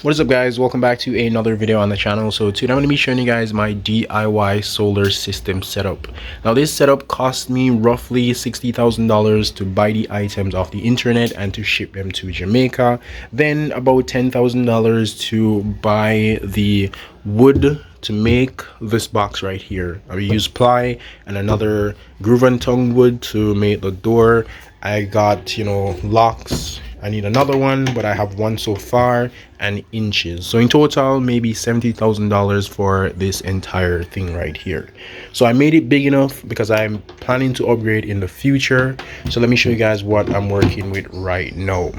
What is up, guys? Welcome back to another video on the channel. So today I'm going to be showing you guys my DIY solar system setup. Now this setup cost me roughly $60,000 to buy the items off the internet and to ship them to Jamaica, then about $10,000 to buy the wood to make this box right here. I use ply and another groove and tongue wood to make the door. I got, locks. I need another one, but I have one so far, and inches. So in total, maybe $70,000 for this entire thing right here. So I made it big enough because I'm planning to upgrade in the future. So let me show you guys what I'm working with right now.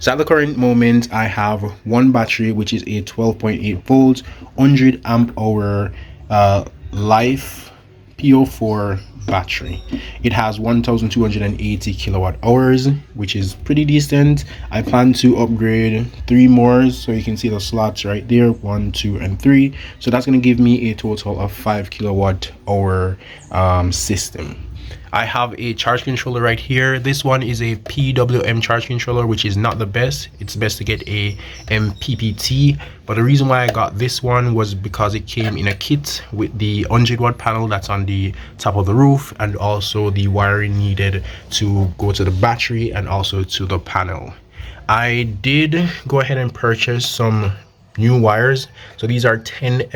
So at the current moment, I have one battery, which is a 12.8 volts, 100 amp hour life PO4 battery. It has 1280 kilowatt hours, which is pretty decent. I plan to upgrade 3 more, so you can see the slots right there, 1, 2, and 3. So that's going to give me a total of 5 kilowatt hour system. I have a charge controller right here. This one is a PWM charge controller, which is not the best. It's best to get a MPPT, but the reason why I got this one was because it came in a kit with the 100-watt panel that's on the top of the roof, and also the wiring needed to go to the battery and also to the panel. I did go ahead and purchase some new wires. So these are 10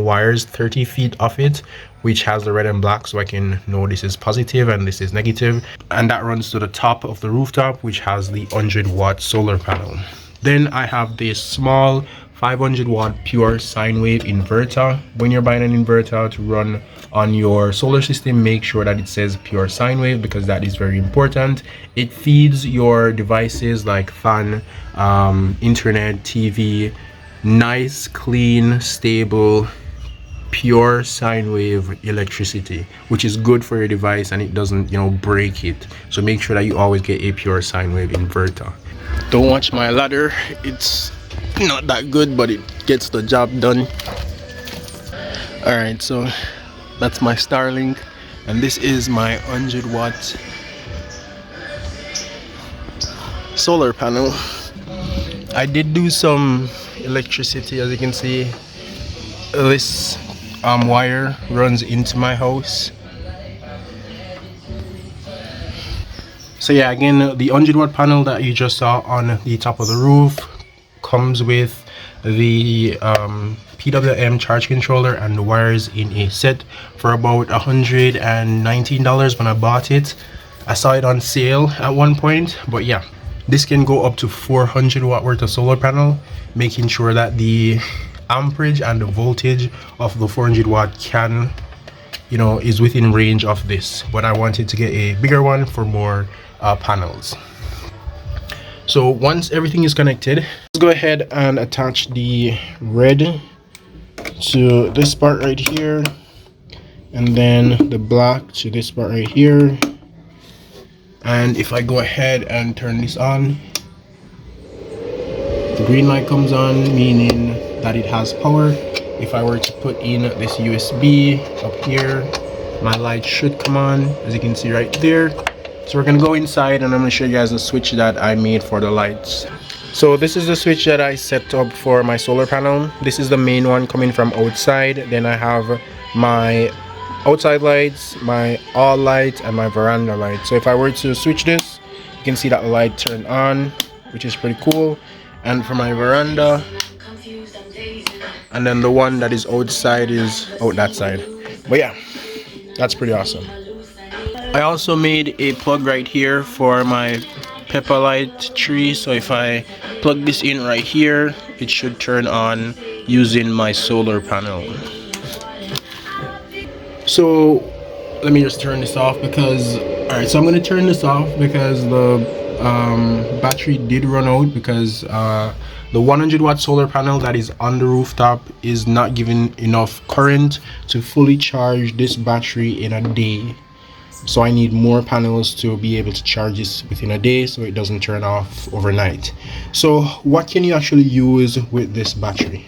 wires, 30 feet of it, which has the red and black, so I can know this is positive and this is negative. And that runs to the top of the rooftop, which has the 100-watt solar panel. Then I have this small 500-watt pure sine wave inverter. When you're buying an inverter to run on your solar system, make sure that it says pure sine wave, because that is very important. It feeds your devices like fan, internet, TV, nice, clean, stable, pure sine wave electricity, which is good for your device, and it doesn't break it. So make sure that you always get a pure sine wave inverter. Don't watch my ladder, it's not that good, but it gets the job done. All right, so that's my Starlink, and this is my 100-watt solar panel. I did do some electricity. As you can see, this wire runs into my house. So yeah, again, the 100-watt panel that you just saw on the top of the roof comes with the PWM charge controller and the wires in a set for about $119 when I bought it. I saw it on sale at one point, but yeah, this can go up to 400 watt worth of solar panel, making sure that the amperage and the voltage of the 400 watt can is within range of this. But I wanted to get a bigger one for more panels. So once everything is connected, let's go ahead and attach the red to this part right here, and then the black to this part right here. And if I go ahead and turn this on, the green light comes on, meaning that it has power. If I were to put in this USB up here, my light should come on, as you can see right there. So we're gonna go inside, and I'm gonna show you guys the switch that I made for the lights. So this is the switch that I set up for my solar panel. This is the main one coming from outside. Then I have my outside lights, my all light, and my veranda light. So if I were to switch this, you can see that the light turned on, which is pretty cool. And for my veranda, and then the one that is outside is out that side. But yeah, that's pretty awesome. I also made a plug right here for my pepper light tree. So if I plug this in right here, it should turn on using my solar panel. So let me just turn this off, because alright, so I'm going to turn this off because the battery did run out, because the 100-watt solar panel that is on the rooftop is not giving enough current to fully charge this battery in a day. So I need more panels to be able to charge this within a day, so it doesn't turn off overnight. So what can you actually use with this battery?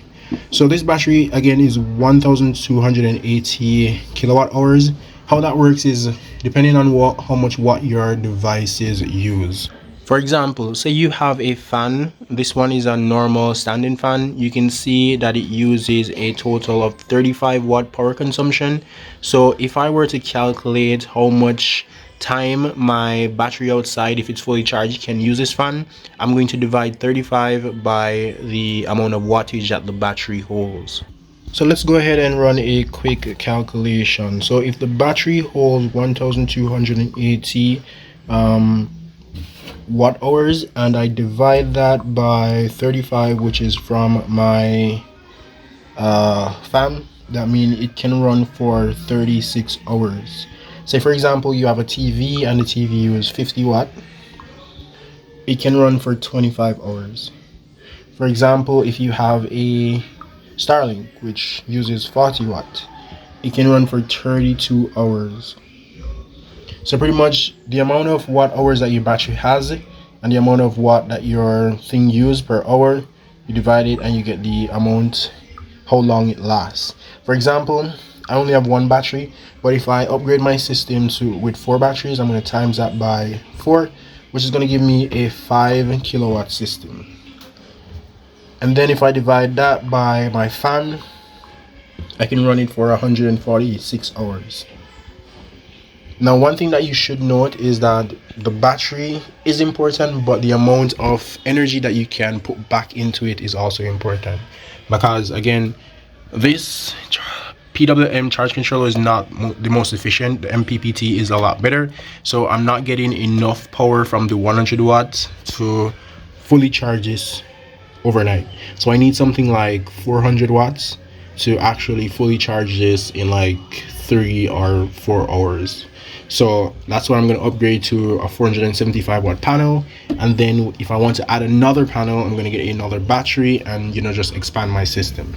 So this battery again is 1280 kilowatt hours. How that works is depending on how much watt your devices use. For example, say you have a fan. This one is a normal standing fan. You can see that it uses a total of 35 watt power consumption. So if I were to calculate how much time my battery outside, if it's fully charged, can use this fan, I'm going to divide 35 by the amount of wattage that the battery holds. So let's go ahead and run a quick calculation. So if the battery holds 1280 watt hours, and I divide that by 35, which is from my fan, that means it can run for 36 hours. Say for example you have a TV and the TV uses 50 watt, it can run for 25 hours. For example, if you have a Starlink which uses 40 watt, it can run for 32 hours. So pretty much the amount of watt hours that your battery has and the amount of watt that your thing uses per hour, you divide it and you get the amount, how long it lasts. For example, I only have one battery, but if I upgrade my system to with 4 batteries, I'm going to times that by 4, which is going to give me a 5 kilowatt system. And then if I divide that by my fan, I can run it for 146 hours. Now, one thing that you should note is that the battery is important, but the amount of energy that you can put back into it is also important, because again, this PWM charge controller is not the most efficient. The MPPT is a lot better, so I'm not getting enough power from the 100 watts to fully charge this overnight. So I need something like 400 watts to actually fully charge this in like 3 or 4 hours. So that's why I'm going to upgrade to a 475 watt panel, and then if I want to add another panel, I'm going to get another battery and just expand my system.